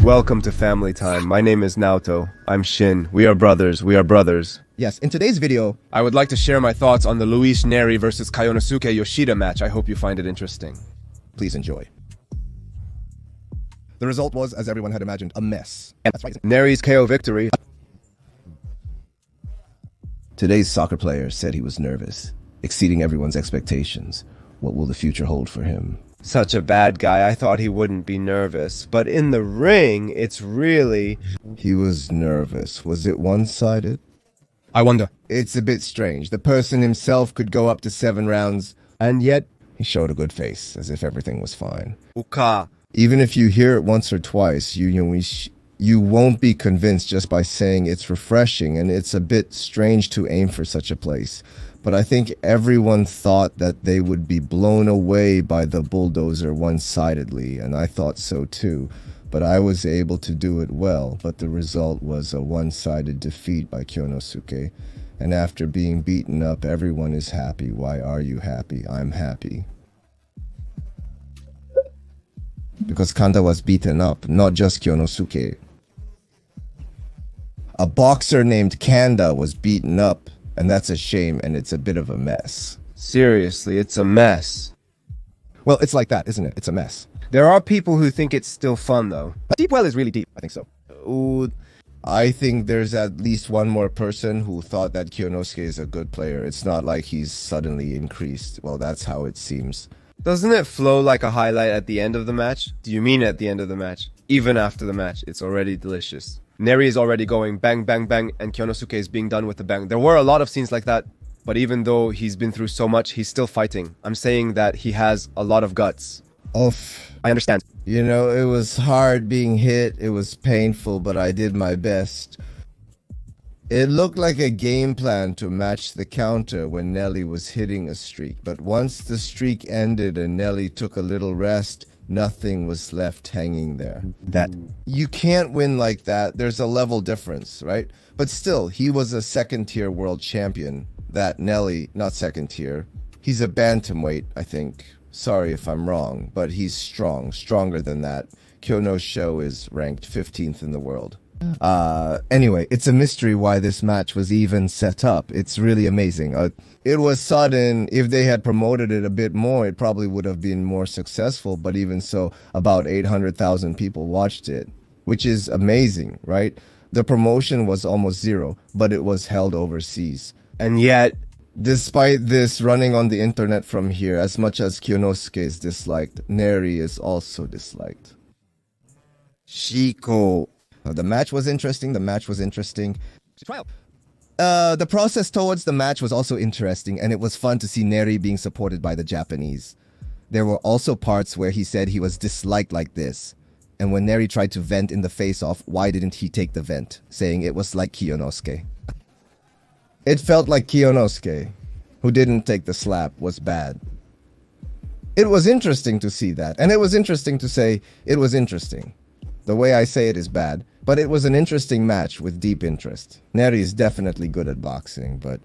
Welcome to Family Time. My name is Naoto. I'm Shin. We are brothers. We are brothers. Yes, in today's video, I would like to share my thoughts on the Luis Nery versus Kyounosuke Yoshida match. I hope you find it interesting. please enjoy. The result was, as everyone had imagined, a mess. That's right. Nery's KO victory. Today's soccer player said he was nervous, exceeding everyone's expectations. What will the future hold for him? Such a bad guy. I thought he wouldn't be nervous. But in the ring, it's really... He was nervous. Was it one-sided? I wonder. It's a bit strange. The person himself could go up to 7 rounds, And yet... he showed a good face, as if everything was fine. Uka. Even if you hear it once or twice, you won't be convinced just by saying it's refreshing, and it's a bit strange to aim for such a place. But I think everyone thought that they would be blown away by the bulldozer one-sidedly, and I thought so too. But I was able to do it well, but the result was a one-sided defeat by Kyounosuke. And after being beaten up, everyone is happy. Why are you happy? I'm happy. Because Kanda was beaten up, not just Kyounosuke. A boxer named Kanda was beaten up, and that's a shame, and it's a bit of a mess. Seriously, it's a mess. Well, it's like that, isn't it? It's a mess. There are people who think it's still fun, though. But deep well is really deep. I think so. Ooh, I think there's at least one more person who thought that Kyounosuke is a good player. It's not like he's suddenly increased. Well, that's how it seems. doesn't it flow like a highlight at the end of the match? Do you mean at the end of the match? Even after the match, it's already delicious. Nery is already going bang, bang, bang, and Kyounosuke is being done with the bang. There were a lot of scenes like that, but even though he's been through so much, he's still fighting. I'm saying that he has a lot of guts. Oof. I understand. You know, it was hard being hit. It was painful, but I did my best. It looked like a game plan to match the counter when Nelly was hitting a streak. But once the streak ended and Nelly took a little rest, nothing was left hanging there. You can't win like that. There's a level difference, right? But still, he was a second-tier world champion. That Nelly, not second-tier. He's a bantamweight, I think. Sorry if I'm wrong, but he's strong, stronger than that. Kyounosuke is ranked 15th in the world. Anyway, it's a mystery why this match was even set up. It's really amazing. It was sudden. If they had promoted it a bit more, it probably would have been more successful. But even so, about 800,000 people watched it, which is amazing, right? The promotion was almost zero, but it was held overseas. And yet, despite this running on the internet from here, as much as Kyounosuke is disliked, Nery is also disliked. Shiko. The match was interesting. The process towards the match was also interesting, and it was fun to see Nery being supported by the Japanese. There were also parts where he said he was disliked like this. And when Nery tried to vent in the face-off, why didn't he take the vent, saying it was like Kyounosuke? It felt like Kyounosuke, who didn't take the slap, was bad. It was interesting to see that, and it was interesting to say it was interesting. The way I say it is bad, but it was an interesting match with deep interest. Nery is definitely good at boxing, but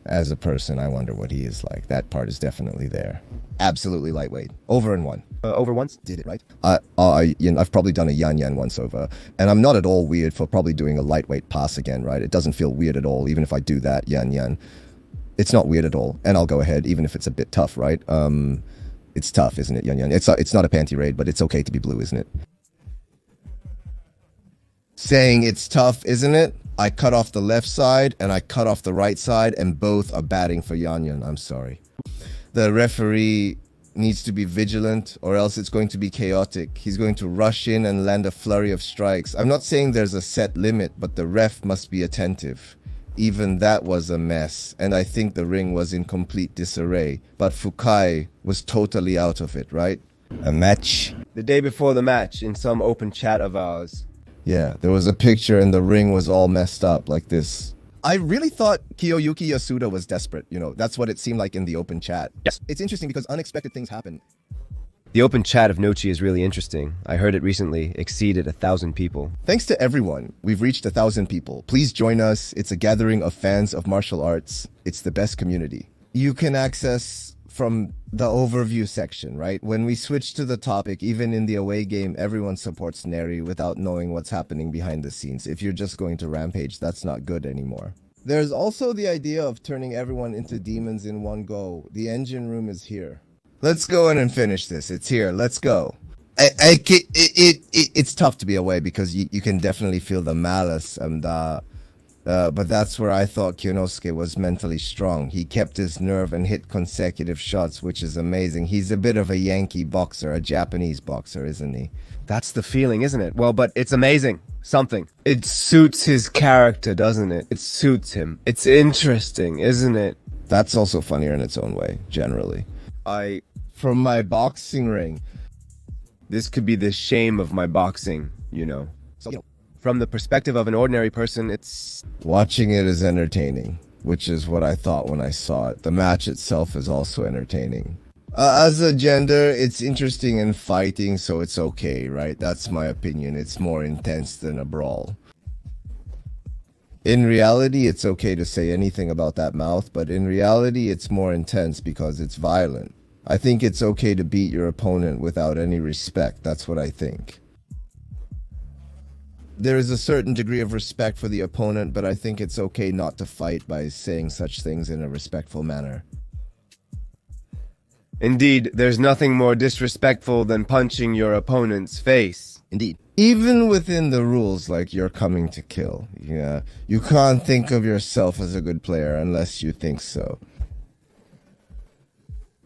as a person, I wonder what he is like. That part is definitely there. Absolutely lightweight. Over and one. over once? Did it right? I've probably done a yan once over, and I'm not at all weird for probably doing a lightweight pass again, right? It doesn't feel weird at all, even if I do that yan. It's not weird at all, and I'll go ahead, even if it's a bit tough, right? It's tough, isn't it, yan? It's not a panty raid, but it's okay to be blue, isn't it? Saying it's tough, isn't it? I cut off the left side and I cut off the right side, and both are batting for Yan. I'm sorry. The referee needs to be vigilant, or else it's going to be chaotic. He's going to rush in and land a flurry of strikes. I'm not saying there's a set limit, but the ref must be attentive. Even that was a mess, and I think the ring was in complete disarray. But Fukai was totally out of it, right? A match. The day before the match, in some open chat of ours. Yeah, there was a picture and the ring was all messed up like this. I really thought Kiyoyuki Yasuda was desperate. You know, that's what it seemed like in the open chat. Yes. It's interesting because unexpected things happen. The open chat of Nochi is really interesting. I heard it recently exceeded 1,000 people. Thanks to everyone. We've reached 1,000 people. Please join us. It's a gathering of fans of martial arts. It's the best community. You can access from the overview section, right? When we switch to the topic, even in the away game, everyone supports Nery without knowing what's happening behind the scenes. If you're just going to Rampage, that's not good anymore. There's also the idea of turning everyone into demons in one go. The engine room is here. Let's go in and finish this. It's here. Let's go. It's tough to be away because you can definitely feel the malice and but that's where I thought Kyounosuke was mentally strong. He kept his nerve and hit consecutive shots, which is amazing. He's a bit of a Yankee boxer, a Japanese boxer, isn't he? That's the feeling, isn't it? Well, but it's amazing. Something. It suits his character, doesn't it? It suits him. It's interesting, isn't it? That's also funnier in its own way, generally. From my boxing ring. This could be the shame of my boxing, you know. So, from the perspective of an ordinary person, it's... Watching it is entertaining, which is what I thought when I saw it. The match itself is also entertaining. As a gender, it's interesting in fighting, so it's okay, right? That's my opinion. It's more intense than a brawl. In reality, it's okay to say anything about that mouth, but in reality, it's more intense because it's violent. I think it's okay to beat your opponent without any respect. That's what I think. There is a certain degree of respect for the opponent, but I think it's okay not to fight by saying such things in a respectful manner. Indeed, there's nothing more disrespectful than punching your opponent's face. Indeed. Even within the rules, like you're coming to kill. Yeah, you can't think of yourself as a good player unless you think so.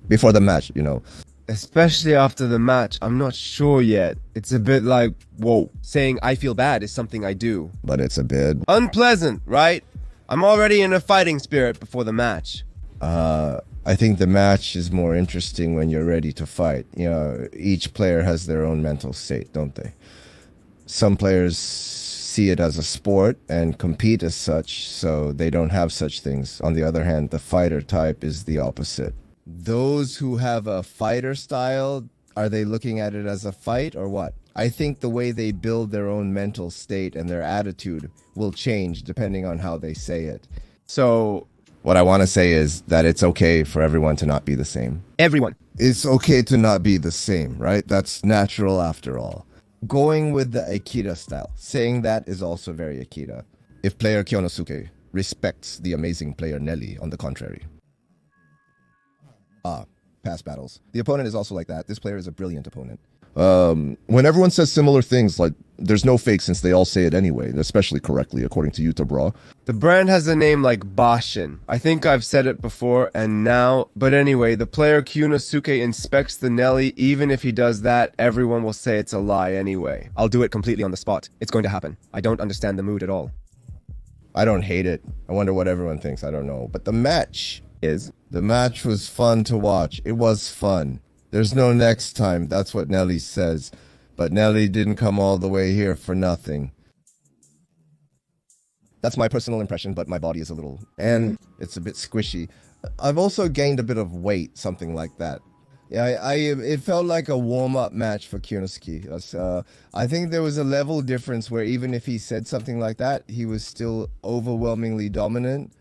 Before the match, you know. Especially after the match, I'm not sure yet. It's a bit like, whoa. Saying I feel bad is something I do. But it's a bit... unpleasant, right? I'm already in a fighting spirit before the match. I think the match is more interesting when you're ready to fight. You know, each player has their own mental state, don't they? Some players see it as a sport and compete as such, so they don't have such things. On the other hand, the fighter type is the opposite. Those who have a fighter style, are they looking at it as a fight or what? I think the way they build their own mental state and their attitude will change depending on how they say it. So... what I want to say is that it's okay for everyone to not be the same. Everyone. It's okay to not be the same, right? That's natural after all. Going with the Akira style, saying that is also very Akira. If player Kyounosuke respects the amazing player Nelly, on the contrary. Past battles. The opponent is also like that. This player is a brilliant opponent. When everyone says similar things, like, there's no fake since they all say it anyway, especially correctly, according to Yuta Bra. The brand has a name like Bashin. I think I've said it before and now, but anyway, the player Kyounosuke inspects the Nelly. Even if he does that, everyone will say it's a lie anyway. I'll do it completely on the spot. It's going to happen. I don't understand the mood at all. I don't hate it. I wonder what everyone thinks. I don't know. But the match was fun to watch. It was fun. There's no next time. That's what Nelly says. But Nelly didn't come all the way here for nothing. That's my personal impression, but my body is a little... and it's a bit squishy. I've also gained a bit of weight, something like that. Yeah, it felt like a warm-up match for Kyounosuke. I think there was a level difference where even if he said something like that, he was still overwhelmingly dominant.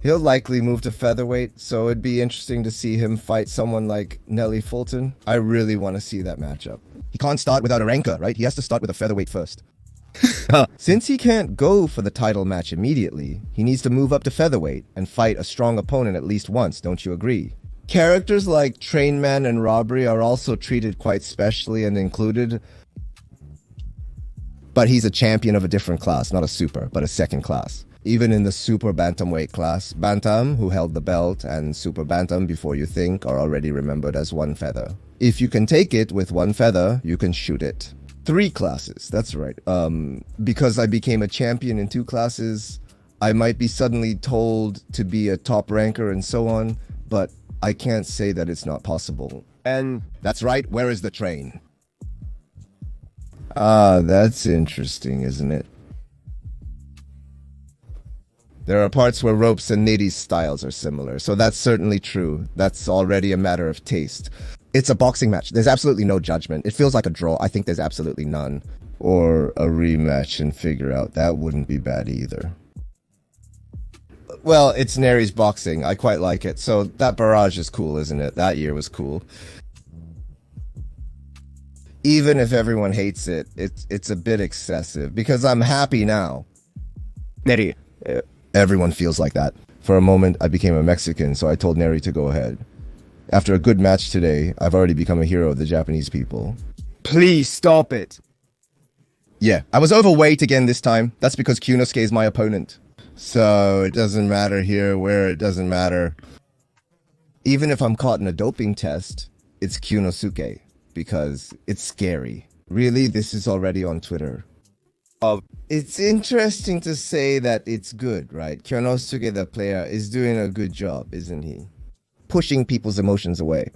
He'll likely move to featherweight, so it'd be interesting to see him fight someone like Nelly Fulton. I really want to see that matchup. He can't start without a ranker, right? He has to start with a featherweight first. Since he can't go for the title match immediately, he needs to move up to featherweight and fight a strong opponent at least once, don't you agree? Characters like Trainman and Robbery are also treated quite specially and included. But he's a champion of a different class, not a super, but a second class. Even in the super bantamweight class, Bantam, who held the belt, and super bantam, before you think, are already remembered as one feather. If you can take it with one feather, you can shoot it. 3 classes, that's right. Because I became a champion in 2 classes, I might be suddenly told to be a top ranker and so on, but I can't say that it's not possible. And that's right, where is the train? That's interesting, isn't it? There are parts where Ropes and Nidi's styles are similar, so that's certainly true. That's already a matter of taste. It's a boxing match. There's absolutely no judgment. It feels like a draw. I think there's absolutely none. Or a rematch and figure out. That wouldn't be bad either. Well, it's Nery's boxing. I quite like it. So that barrage is cool, isn't it? That year was cool. Even if everyone hates it, it's a bit excessive because I'm happy now. Nery. Everyone feels like that. For a moment, I became a Mexican, so I told Nery to go ahead. After a good match today, I've already become a hero of the Japanese people. Please stop it. Yeah, I was overweight again this time. That's because Kyounosuke is my opponent. So it doesn't matter here, where it doesn't matter. Even if I'm caught in a doping test, it's Kyounosuke. Because it's scary. Really, this is already on Twitter. It's interesting to say that it's good, right? Kyounosuke, the player, is doing a good job, isn't he? Pushing people's emotions away.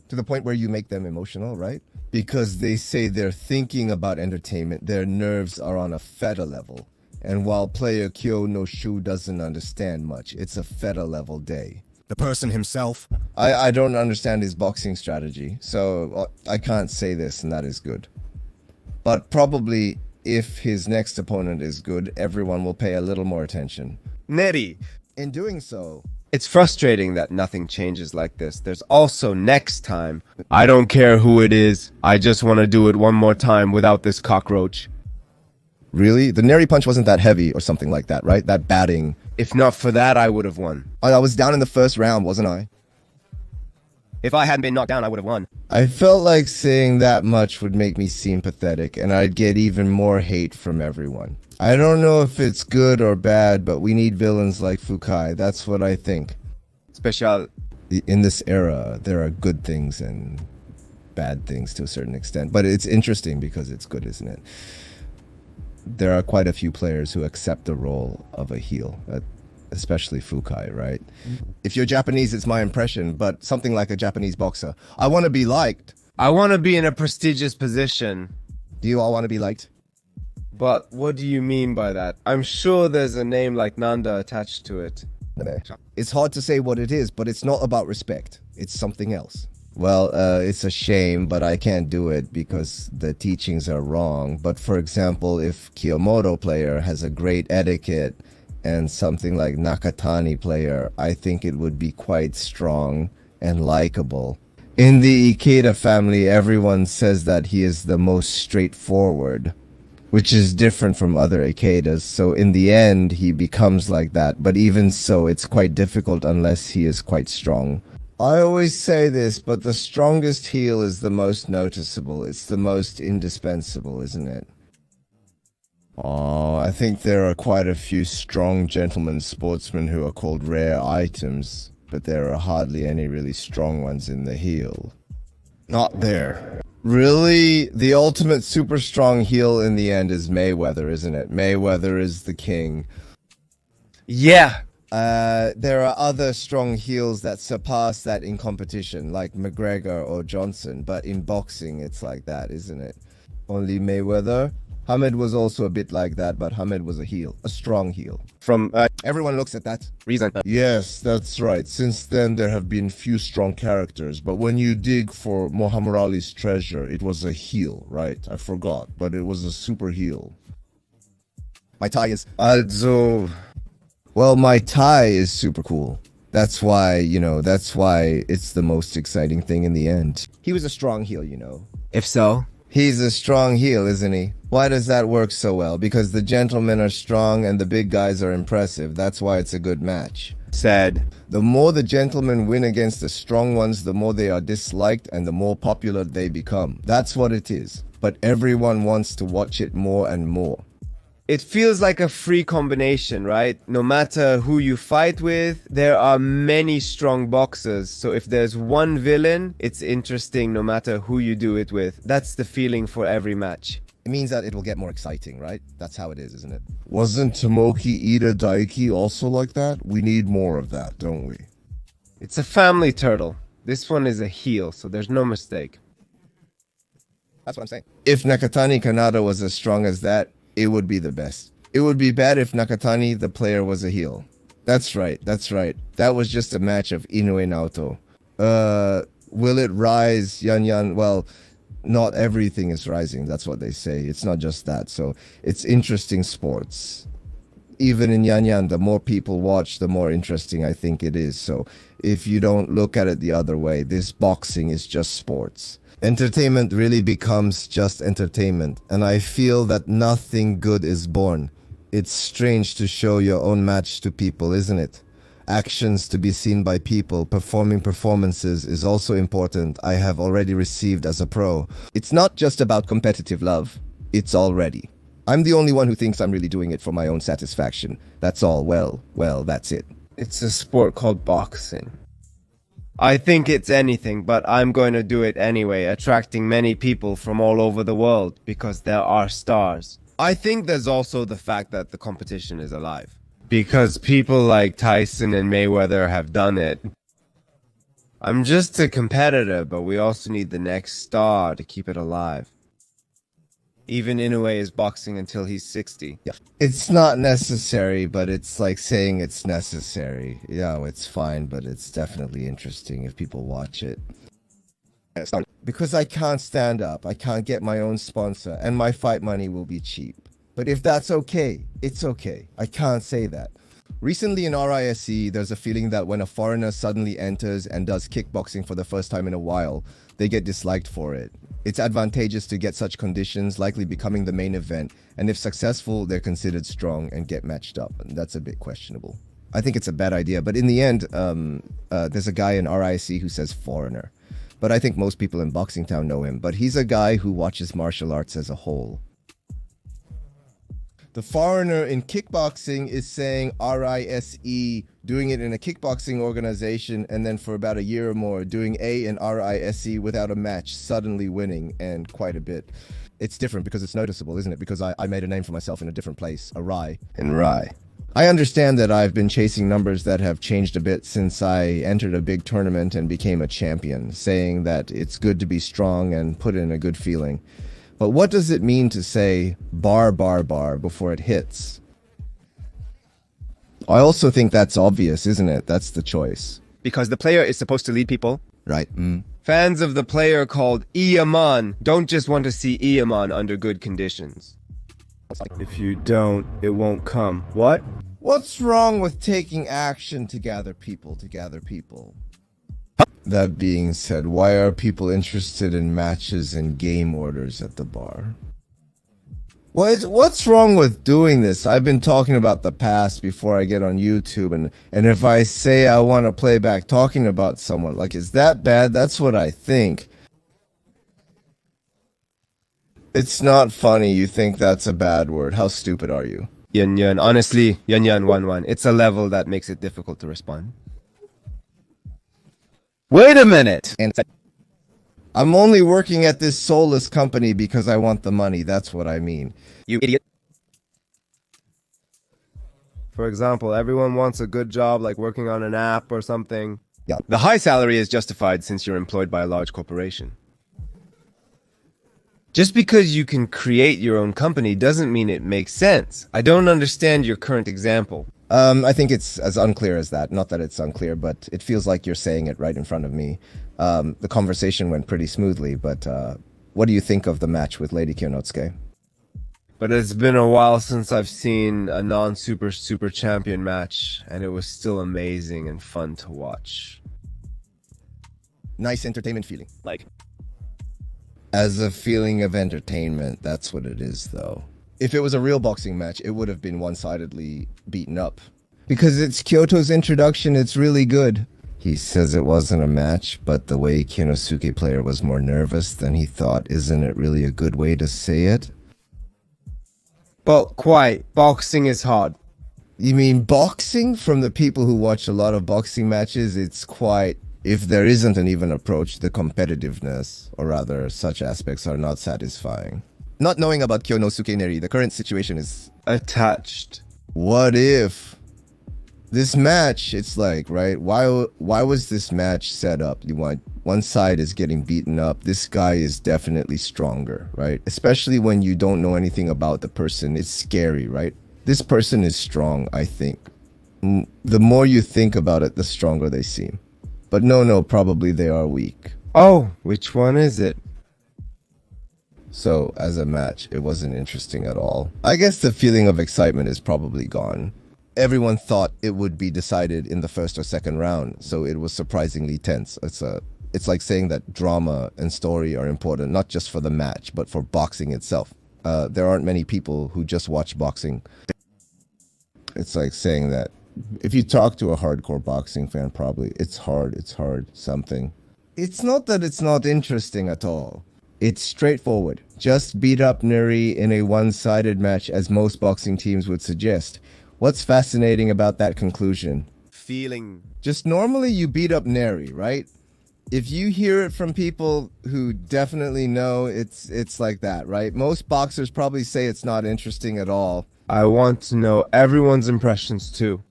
To the point where you make them emotional, right? Because they say they're thinking about entertainment, their nerves are on a feta level. And while player Kyounosuke doesn't understand much, it's a feta level day. The person himself. I don't understand his boxing strategy, so I can't say this, and that is good. But probably, if his next opponent is good, everyone will pay a little more attention. Nery. In doing so... It's frustrating that nothing changes like this. There's also next time. I don't care who it is. I just want to do it one more time without this cockroach. Really? The Nery punch wasn't that heavy or something like that, right? That batting... If not for that, I would have won. I was down in the first round, wasn't I? If I hadn't been knocked down, I would have won. I felt like saying that much would make me seem pathetic, and I'd get even more hate from everyone. I don't know if it's good or bad, but we need villains like Fukai. That's what I think. Special. In this era, there are good things and bad things to a certain extent. But it's interesting because it's good, isn't it? There are quite a few players who accept the role of a heel, especially Fukai, right? If you're Japanese, it's my impression, but something like a Japanese boxer. I want to be liked. I want to be in a prestigious position. Do you all want to be liked? But what do you mean by that? I'm sure there's a name like Nanda attached to it. It's hard to say what it is, but it's not about respect. It's something else. Well, it's a shame, but I can't do it because the teachings are wrong. But for example, if Kiyomoto player has a great etiquette and something like Nakatani player, I think it would be quite strong and likable. In the Ikeda family, everyone says that he is the most straightforward, which is different from other Ikedas. So in the end, he becomes like that. But even so, it's quite difficult unless he is quite strong. I always say this, but the strongest heel is the most noticeable. It's the most indispensable, isn't it? Oh, I think there are quite a few strong gentlemen sportsmen who are called rare items, but there are hardly any really strong ones in the heel. Not there. Really? The ultimate super strong heel in the end is Mayweather, isn't it? Mayweather is the king. Yeah. There are other strong heels that surpass that in competition, like McGregor or Johnson, but in boxing it's like that, isn't it? Only Mayweather. Hamed was also a bit like that, but Hamed was a heel, a strong heel. From Everyone looks at that. reason. Yes, that's right. Since then, there have been few strong characters, but when you dig for Muhammad Ali's treasure, it was a heel, right? I forgot, but it was a super heel. My tie is... Also... Well, my tie is super cool. That's why, that's why it's the most exciting thing in the end. He was a strong heel, If so? He's a strong heel, isn't he? Why does that work so well? Because the gentlemen are strong and the big guys are impressive. That's why it's a good match. Said. The more the gentlemen win against the strong ones, the more they are disliked and the more popular they become. That's what it is. But everyone wants to watch it more and more. It feels like a free combination, right? No matter who you fight with, there are many strong boxers. So if there's one villain, it's interesting no matter who you do it with. That's the feeling for every match. It means that it will get more exciting, right? That's how it is, isn't it? Wasn't Tomoki Ida Daiki also like that? We need more of that, don't we? It's a family turtle. This one is a heel, so there's no mistake. That's what I'm saying. If Nakatani Kanata was as strong as that, it would be the best. It would be bad if Nakatani, the player, was a heel. That's right, that's right. That was just a match of Inoue Naoto. Will it rise, Yan? Well, not everything is rising, that's what they say. It's not just that, so it's interesting sports. even in Yan Yan, the more people watch, the more interesting I think it is. So if you don't look at it the other way, this boxing is just sports. Entertainment really becomes just entertainment, and I feel that nothing good is born. It's strange to show your own match to people, isn't it? Actions to be seen by people, performing performances is also important. I have already received as a pro. It's not just about competitive love. It's already. I'm the only one who thinks I'm really doing it for my own satisfaction. That's all. Well, that's it. It's a sport called boxing. I think it's anything, but I'm going to do it anyway, attracting many people from all over the world because there are stars. I think there's also the fact that the competition is alive. Because people like Tyson and Mayweather have done it. I'm just a competitor, but we also need the next star to keep it alive. Even Inoue is boxing until he's 60. Yeah. It's not necessary, but it's like saying it's necessary. Yeah, it's fine, but it's definitely interesting if people watch it. Because I can't stand up, I can't get my own sponsor, and my fight money will be cheap. But if that's okay, it's okay. I can't say that. Recently in RISE, there's a feeling that when a foreigner suddenly enters and does kickboxing for the first time in a while, they get disliked for it. It's advantageous to get such conditions, likely becoming the main event, and if successful, they're considered strong and get matched up, and that's a bit questionable. I think it's a bad idea, but in the end, there's a guy in RISE who says foreigner. But I think most people in Boxing Town know him, but he's a guy who watches martial arts as a whole. The foreigner in kickboxing is saying RISE, doing it in a kickboxing organization, and then for about a year or more, doing A in RISE without a match, suddenly winning, and quite a bit. It's different because it's noticeable, isn't it? Because I made a name for myself in a different place, a Rai. In Rai. I understand that I've been chasing numbers that have changed a bit since I entered a big tournament and became a champion, saying that it's good to be strong and put in a good feeling. But what does it mean to say bar before it hits? I also think that's obvious, isn't it? That's the choice. Because the player is supposed to lead people. Right. Fans of the player called Iaman don't just want to see Iaman under good conditions. If you don't, it won't come. What? What's wrong with taking action to gather people, That being said, why are people interested in matches and game orders at the bar? What's wrong with doing this? I've been talking about the past before I get on YouTube, and if I say I want to play back talking about someone, like, is that bad? That's what I think. It's not funny. You think that's a bad word. How stupid are you? Yan. Honestly, Yan 1-1. It's a level that makes it difficult to respond. Wait a minute! And I'm only working at this soulless company because I want the money. That's what I mean. You idiot. For example, everyone wants a good job like working on an app or something. Yeah. The high salary is justified since you're employed by a large corporation. Just because you can create your own company doesn't mean it makes sense. I don't understand your current example. I think it's as unclear as that. Not that it's unclear, but it feels like you're saying it right in front of me. The conversation went pretty smoothly, but what do you think of the match with Lady Kyounosuke? But it's been a while since I've seen a non-super champion match, and it was still amazing and fun to watch. Nice entertainment feeling. Like, as a feeling of entertainment, that's what it is, though. If it was a real boxing match, it would have been one-sidedly beaten up. Because it's Kyoto's introduction, it's really good. He says it wasn't a match, but the way Kyounosuke player was more nervous than he thought, isn't it really a good way to say it? But quite, boxing is hard. You mean boxing? From the people who watch a lot of boxing matches, it's quite... If there isn't an even approach, the competitiveness, or rather, such aspects are not satisfying. Not knowing about Kyounosuke Nery, the current situation is... attached. What if... This match, it's like, right? Why was this match set up? One side is getting beaten up. This guy is definitely stronger, right? Especially when you don't know anything about the person. It's scary, right? This person is strong, I think. The more you think about it, the stronger they seem. But no, probably they are weak. Oh, which one is it? So as a match, it wasn't interesting at all. I guess the feeling of excitement is probably gone. Everyone thought it would be decided in the first or second round, so it was surprisingly tense. It's like saying that drama and story are important, not just for the match, but for boxing itself. There aren't many people who just watch boxing. It's like saying that if you talk to a hardcore boxing fan, probably it's hard, something. It's not that it's not interesting at all. It's straightforward. Just beat up Nery in a one-sided match, as most boxing teams would suggest. What's fascinating about that conclusion? Feeling. Just normally you beat up Nery, right? If you hear it from people who definitely know, it's like that, right? Most boxers probably say it's not interesting at all. I want to know everyone's impressions too.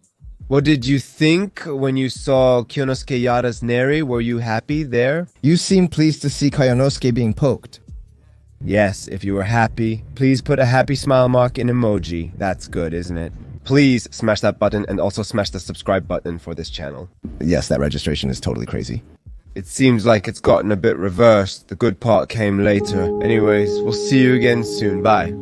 What did you think when you saw Kyounosuke Yada's Nery? Were you happy there? You seem pleased to see Kyounosuke being poked. Yes, if you were happy, please put a happy smile mark in emoji. That's good, isn't it? Please smash that button and also smash the subscribe button for this channel. Yes, that registration is totally crazy. It seems like it's gotten a bit reversed. The good part came later. Anyways, we'll see you again soon. Bye.